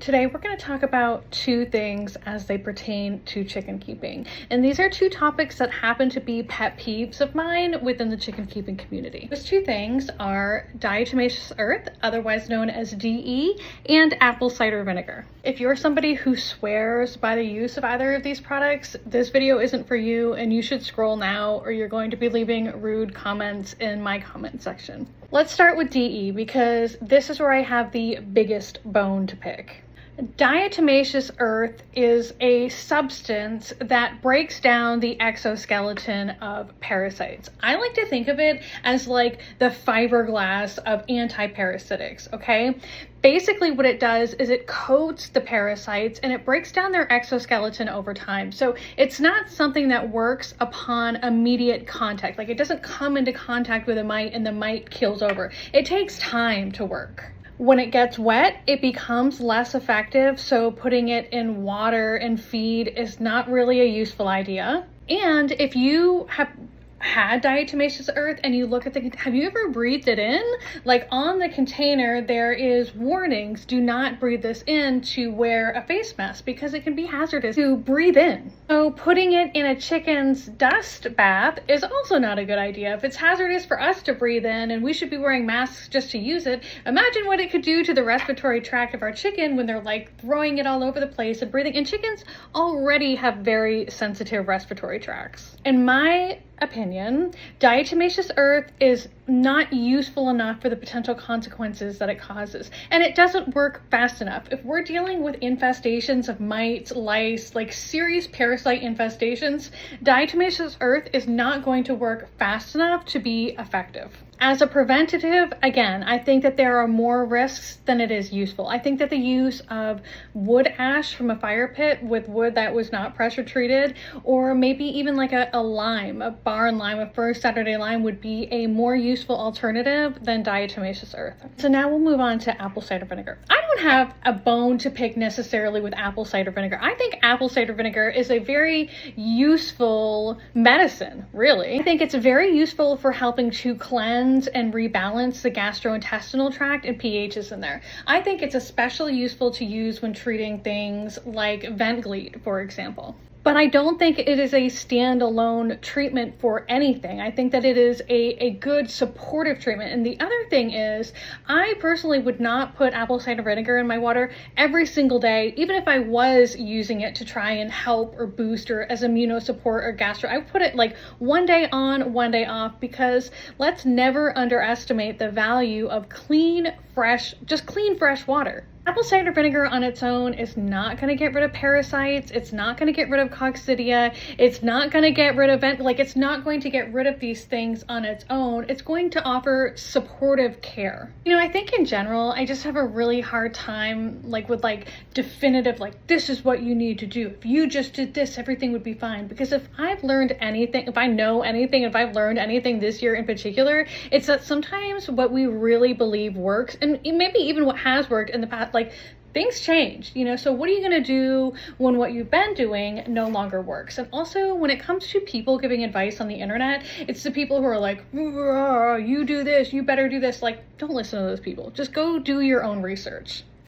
Today we're going to talk about two things as they pertain to chicken keeping. And these are two topics that happen to be pet peeves of mine within the chicken keeping community. Those two things are diatomaceous earth, otherwise known as DE, and apple cider vinegar. If you're somebody who swears by the use of either of these products, this video isn't for you and you should scroll now or you're going to be leaving rude comments in my comment section. Let's start with DE because this is where I have the biggest bone to pick. Diatomaceous earth is a substance that breaks down the exoskeleton of parasites. I like to think of it as like the fiberglass of anti-parasitics, okay? Basically what it does is it coats the parasites and it breaks down their exoskeleton over time. So it's not something that works upon immediate contact. Like it doesn't come into contact with a mite and the mite kills over. It takes time to work. When it gets wet, it becomes less effective, so putting it in water and feed is not really a useful idea. And if you have had diatomaceous earth and you look at have you ever breathed it in? Like on the container, there is warnings, do not breathe this in, to wear a face mask because it can be hazardous to breathe in. So putting it in a chicken's dust bath is also not a good idea. If it's hazardous for us to breathe in and we should be wearing masks just to use it, imagine what it could do to the respiratory tract of our chicken when they're like throwing it all over the place and breathing. And chickens already have very sensitive respiratory tracts. In my opinion, diatomaceous earth is not useful enough for the potential consequences that it causes, and it doesn't work fast enough. If we're dealing with infestations of mites, lice, like serious parasite infestations, diatomaceous earth is not going to work fast enough to be effective. As a preventative, again, I think that there are more risks than it is useful. I think that the use of wood ash from a fire pit with wood that was not pressure treated, or maybe even like a lime, a barn lime, a first Saturday lime would be a more useful alternative than diatomaceous earth. So now we'll move on to apple cider vinegar. I don't have a bone to pick necessarily with apple cider vinegar. I think apple cider vinegar is a very useful medicine, really. I think it's very useful for helping to cleanse and rebalance the gastrointestinal tract and pHs in there. I think it's especially useful to use when treating things like vent gleed, for example. But I don't think it is a standalone treatment for anything. I think that it is a good supportive treatment. And the other thing is, I personally would not put apple cider vinegar in my water every single day, even if I was using it to try and help or boost or as immunosupport or gastro. I would put it like one day on, one day off, because let's never underestimate the value of clean, fresh water. Apple cider vinegar on its own is not going to get rid of parasites. It's not going to get rid of coccidia. It's not going to get rid of it's not going to get rid of these things on its own. It's going to offer supportive care. You know, I think in general, I just have a really hard time with definitive, this is what you need to do. If you just did this, everything would be fine. Because if I've learned anything, if I know anything, if I've learned anything this year in particular, it's that sometimes what we really believe works, and maybe even what has worked in the past, things change, so what are you going to do when what you've been doing no longer works? And also when it comes to people giving advice on the internet, it's the people who are like, you do this, you better do this. Don't listen to those people. Just go do your own research.